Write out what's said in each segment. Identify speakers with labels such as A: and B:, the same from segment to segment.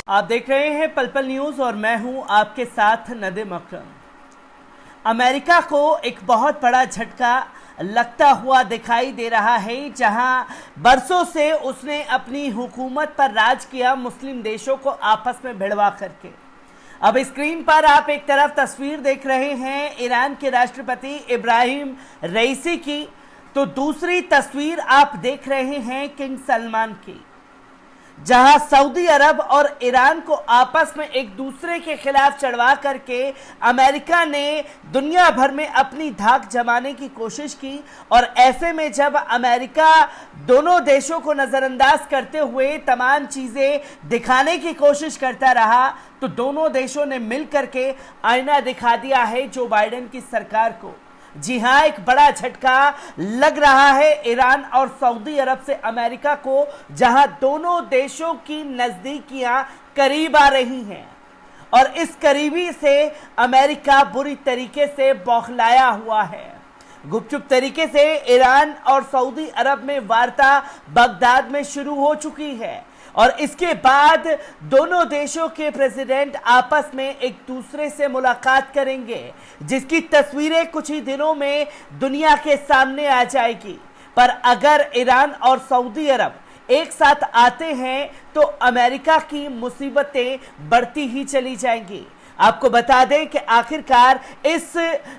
A: आप देख रहे हैं पल पल न्यूज और मैं हूं आपके साथ नदीम अकरम। अमेरिका को एक बहुत बड़ा झटका लगता हुआ दिखाई दे रहा है, जहां बरसों से उसने अपनी हुकूमत पर राज किया, मुस्लिम देशों को आपस में भिड़वा करके। अब स्क्रीन पर आप एक तरफ तस्वीर देख रहे हैं ईरान के राष्ट्रपति इब्राहिम रईसी की, तो दूसरी तस्वीर आप देख रहे हैं किंग सलमान की, जहां सऊदी अरब और ईरान को आपस में एक दूसरे के खिलाफ चढ़वा करके अमेरिका ने दुनिया भर में अपनी धाक जमाने की कोशिश की। और ऐसे में जब अमेरिका दोनों देशों को नजरअंदाज करते हुए तमाम चीजें दिखाने की कोशिश करता रहा, तो दोनों देशों ने मिल करके आईना दिखा दिया है जो बाइडेन की सरकार को। जी हां, एक बड़ा झटका लग रहा है ईरान और सऊदी अरब से अमेरिका को, जहां दोनों देशों की नजदीकियां करीब आ रही हैं और इस करीबी से अमेरिका बुरी तरीके से बौखलाया हुआ है। गुपचुप तरीके से ईरान और सऊदी अरब में वार्ता बगदाद में शुरू हो चुकी है और इसके बाद दोनों देशों के प्रेसिडेंट आपस में एक दूसरे से मुलाकात करेंगे, जिसकी तस्वीरें कुछ ही दिनों में दुनिया के सामने आ जाएगी। पर अगर ईरान और सऊदी अरब एक साथ आते हैं तो अमेरिका की मुसीबतें बढ़ती ही चली जाएंगी। आपको बता दें कि आखिरकार इस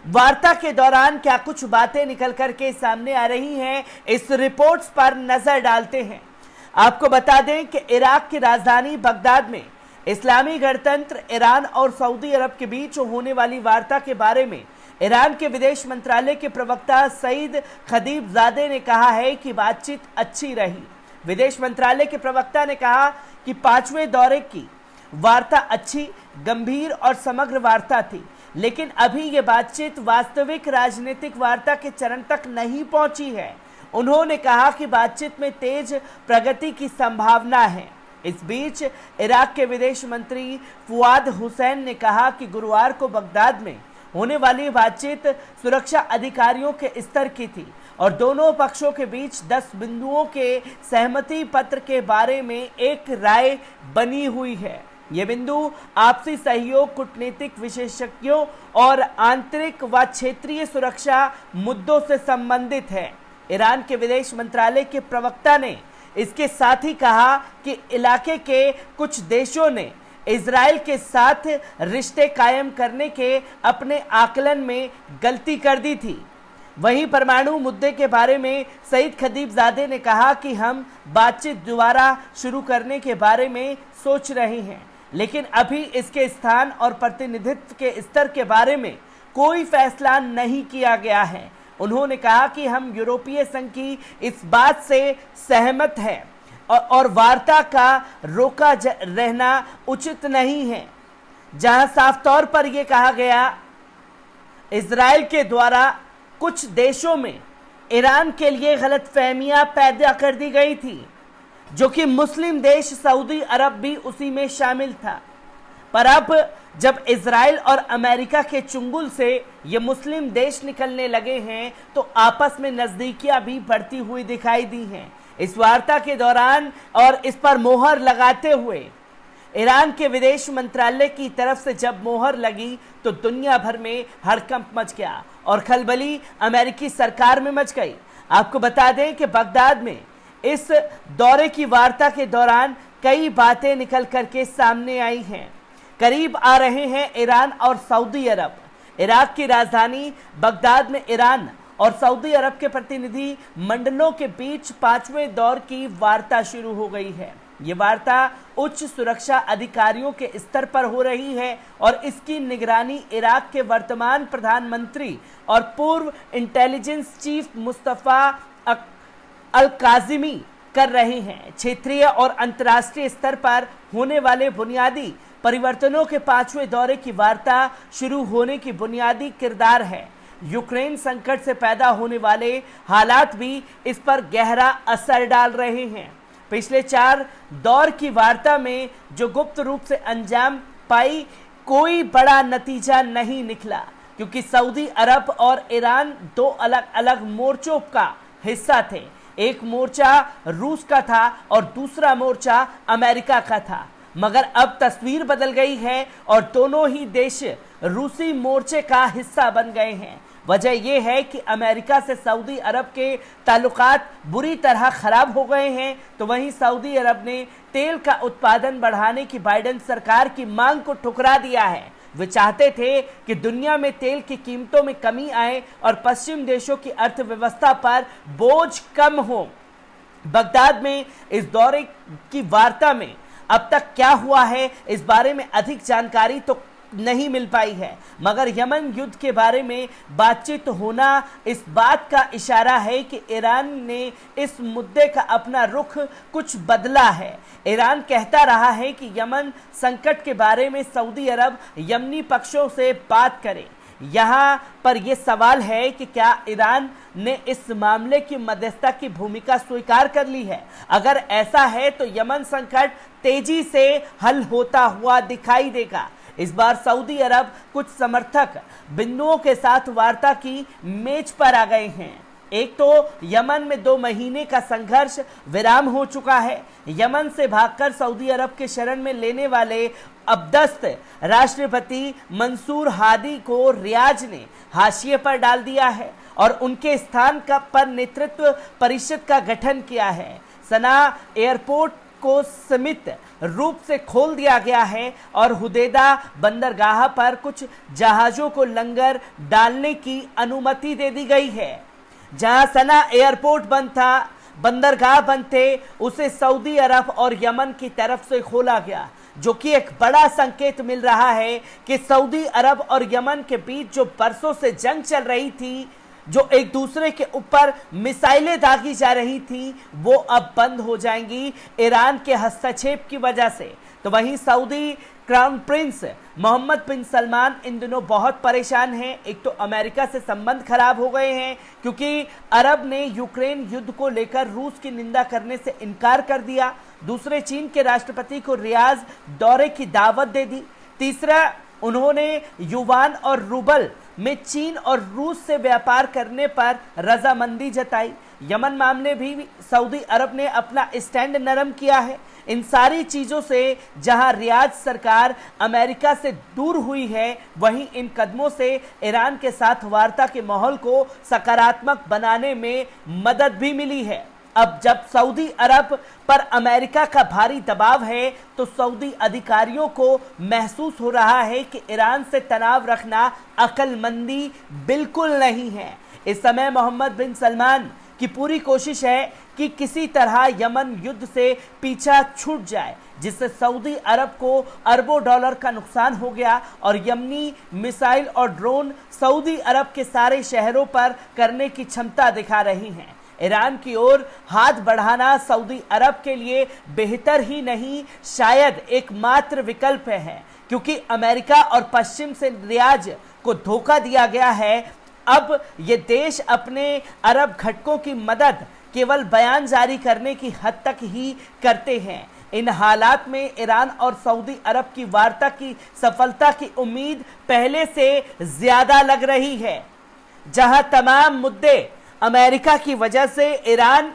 A: वार्ता के दौरान क्या कुछ बातें निकल करके सामने आ रही हैं, इस रिपोर्ट्स पर नजर डालते हैं। आपको बता दें कि इराक की राजधानी बगदाद में इस्लामी गणतंत्र ईरान और सऊदी अरब के बीच होने वाली वार्ता के बारे में ईरान के विदेश मंत्रालय के प्रवक्ता सईद खतीबजादे ने कहा है कि बातचीत अच्छी रही। विदेश मंत्रालय के प्रवक्ता ने कहा कि 5वें दौरे की वार्ता अच्छी, गंभीर और समग्र वार्ता थी, लेकिन अभी ये बातचीत वास्तविक राजनीतिक वार्ता के चरण तक नहीं पहुंची है। उन्होंने कहा कि बातचीत में तेज प्रगति की संभावना है। इस बीच इराक के विदेश मंत्री फुआद हुसैन ने कहा कि गुरुवार को बगदाद में होने वाली बातचीत सुरक्षा अधिकारियों के स्तर की थी और दोनों पक्षों के बीच 10 बिंदुओं के सहमति पत्र के बारे में एक राय बनी हुई है। ये बिंदु आपसी सहयोग, कूटनीतिक विशेषज्ञों और आंतरिक व क्षेत्रीय सुरक्षा मुद्दों से संबंधित है। ईरान के विदेश मंत्रालय के प्रवक्ता ने इसके साथ ही कहा कि इलाके के कुछ देशों ने इजराइल के साथ रिश्ते कायम करने के अपने आकलन में गलती कर दी थी। वहीं परमाणु मुद्दे के बारे में सईद खतीबजादे ने कहा कि हम बातचीत दोबारा शुरू करने के बारे में सोच रहे हैं, लेकिन अभी इसके स्थान और प्रतिनिधित्व के स्तर के बारे में कोई फैसला नहीं किया गया है। उन्होंने कहा कि हम यूरोपीय संघ की इस बात से सहमत हैं और वार्ता का रोका रहना उचित नहीं है, जहां साफ तौर पर यह कहा गया इजराइल के द्वारा कुछ देशों में ईरान के लिए गलतफहमियां पैदा कर दी गई थी, जो कि मुस्लिम देश सऊदी अरब भी उसी में शामिल था। पर अब जब इजराइल और अमेरिका के चुंगल से ये मुस्लिम देश निकलने लगे हैं, तो आपस में नजदीकियां भी बढ़ती हुई दिखाई दी हैं। इस वार्ता के दौरान और इस पर मोहर लगाते हुए ईरान के विदेश मंत्रालय की तरफ से जब मोहर लगी तो दुनिया भर में हड़कंप मच गया और खलबली अमेरिकी सरकार में मच गई। आपको बता दें कि बगदाद में इस दौरे की वार्ता के दौरान कई बातें निकल करके सामने आई हैं। करीब आ रहे हैं ईरान और सऊदी अरब। इराक की राजधानी बगदाद में ईरान और सऊदी अरब के प्रतिनिधि मंडलों के बीच 5वें दौर की वार्ता शुरू हो गई है। ये वार्ता उच्च सुरक्षा अधिकारियों के स्तर पर हो रही है और इसकी निगरानी इराक के वर्तमान प्रधानमंत्री और पूर्व इंटेलिजेंस चीफ मुस्तफा अल काजिमी कर रहे हैं। क्षेत्रीय और अंतर्राष्ट्रीय स्तर पर होने वाले बुनियादी परिवर्तनों के 5वें दौरे की वार्ता शुरू होने की बुनियादी किरदार है। यूक्रेन संकट से पैदा होने वाले हालात भी इस पर गहरा असर डाल रहे हैं। पिछले 4 दौर की वार्ता में जो गुप्त रूप से अंजाम पाई, कोई बड़ा नतीजा नहीं निकला, क्योंकि सऊदी अरब और ईरान 2 अलग अलग मोर्चों का हिस्सा थे। एक मोर्चा रूस का था और दूसरा मोर्चा अमेरिका का था। मगर अब तस्वीर बदल गई है और दोनों ही देश रूसी मोर्चे का हिस्सा बन गए हैं। वजह यह है कि अमेरिका से सऊदी अरब के ताल्लुकात बुरी तरह खराब हो गए हैं, तो वहीं सऊदी अरब ने तेल का उत्पादन बढ़ाने की बाइडेन सरकार की मांग को ठुकरा दिया है। वे चाहते थे कि दुनिया में तेल की कीमतों में कमी आए और पश्चिम देशों की अर्थव्यवस्था पर बोझ कम हो। बगदाद में इस दौरे की वार्ता में अब तक क्या हुआ है, इस बारे में अधिक जानकारी तो नहीं मिल पाई है, मगर यमन युद्ध के बारे में बातचीत होना इस बात का इशारा है कि ईरान ने इस मुद्दे का अपना रुख कुछ बदला है। ईरान कहता रहा है कि यमन संकट के बारे में सऊदी अरब यमनी पक्षों से बात करे। यहाँ पर यह सवाल है कि क्या ईरान ने इस मामले की मध्यस्थता की भूमिका स्वीकार कर ली है। अगर ऐसा है तो यमन संकट तेजी से हल होता हुआ दिखाई देगा। इस बार सऊदी अरब कुछ समर्थक बिंदुओं के साथ वार्ता की मेज पर आ गए हैं। एक तो यमन में 2 महीने का संघर्ष विराम हो चुका है। यमन से भागकर सऊदी अरब के शरण में लेने वाले अबदस्त राष्ट्रपति मंसूर हादी को रियाज ने हाशिए पर डाल दिया है और उनके स्थान पर नेतृत्व परिषद का गठन किया है। सना एयरपोर्ट को सीमित रूप से खोल दिया गया है और हुदैदा बंदरगाह पर कुछ जहाजों को लंगर डालने की अनुमति दे दी गई है। जहां सना एयरपोर्ट बंद था, बंदरगाह बंद थे, उसे सऊदी अरब और यमन की तरफ से खोला गया, जो कि एक बड़ा संकेत मिल रहा है कि सऊदी अरब और यमन के बीच जो बरसों से जंग चल रही थी, जो एक दूसरे के ऊपर मिसाइलें दागी जा रही थी, वो अब बंद हो जाएंगी ईरान के हस्तक्षेप की वजह से। तो वहीं सऊदी क्राउन प्रिंस मोहम्मद बिन सलमान इन दिनों बहुत परेशान हैं। एक तो अमेरिका से संबंध खराब हो गए हैं क्योंकि अरब ने यूक्रेन युद्ध को लेकर रूस की निंदा करने से इनकार कर दिया। दूसरे, चीन के राष्ट्रपति को रियाज दौरे की दावत दे दी। तीसरा, उन्होंने युवान और रूबल में चीन और रूस से व्यापार करने पर रजामंदी जताई। यमन मामले भी सऊदी अरब ने अपना स्टैंड नरम किया है। इन सारी चीजों से जहां रियाद सरकार अमेरिका से दूर हुई है, वहीं इन कदमों से ईरान के साथ वार्ता के माहौल को सकारात्मक बनाने में मदद भी मिली है। अब जब सऊदी अरब पर अमेरिका का भारी दबाव है, तो सऊदी अधिकारियों को महसूस हो रहा है कि ईरान से तनाव रखना अक्लमंदी बिल्कुल नहीं है। इस समय मोहम्मद बिन सलमान की पूरी कोशिश है कि किसी तरह यमन युद्ध से पीछा छूट जाए, जिससे सऊदी अरब को अरबों डॉलर का नुकसान हो गया और यमनी मिसाइल और ड्रोन सऊदी अरब के सारे शहरों पर करने की क्षमता दिखा रही हैं। ईरान की ओर हाथ बढ़ाना सऊदी अरब के लिए बेहतर ही नहीं, शायद एकमात्र विकल्प है, क्योंकि अमेरिका और पश्चिम से रियाज को धोखा दिया गया है। अब ये देश अपने अरब घटकों की मदद केवल बयान जारी करने की हद तक ही करते हैं। इन हालात में ईरान और सऊदी अरब की वार्ता की सफलता की उम्मीद पहले से ज्यादा लग रही है। जहां तमाम मुद्दे अमेरिका की वजह से ईरान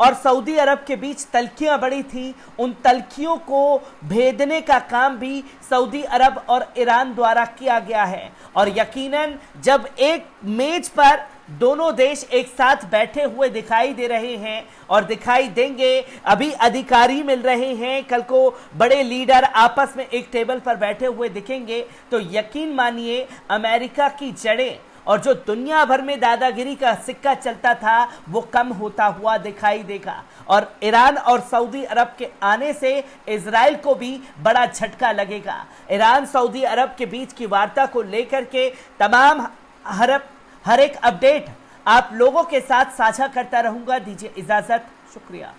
A: और सऊदी अरब के बीच तल्खियां बढ़ी थी, उन तल्खियों को भेदने का काम भी सऊदी अरब और ईरान द्वारा किया गया है। और यकीनन जब एक मेज पर दोनों देश एक साथ बैठे हुए दिखाई दे रहे हैं और दिखाई देंगे, अभी अधिकारी मिल रहे हैं, कल को बड़े लीडर आपस में एक टेबल पर बैठे हुए दिखेंगे, तो यकीन मानिए अमेरिका की जड़ें और जो दुनिया भर में दादागिरी का सिक्का चलता था, वो कम होता हुआ दिखाई देगा। और ईरान और सऊदी अरब के आने से इजराइल को भी बड़ा झटका लगेगा। ईरान सऊदी अरब के बीच की वार्ता को लेकर के तमाम हर एक अपडेट आप लोगों के साथ साझा करता रहूंगा। दीजिए इजाजत, शुक्रिया।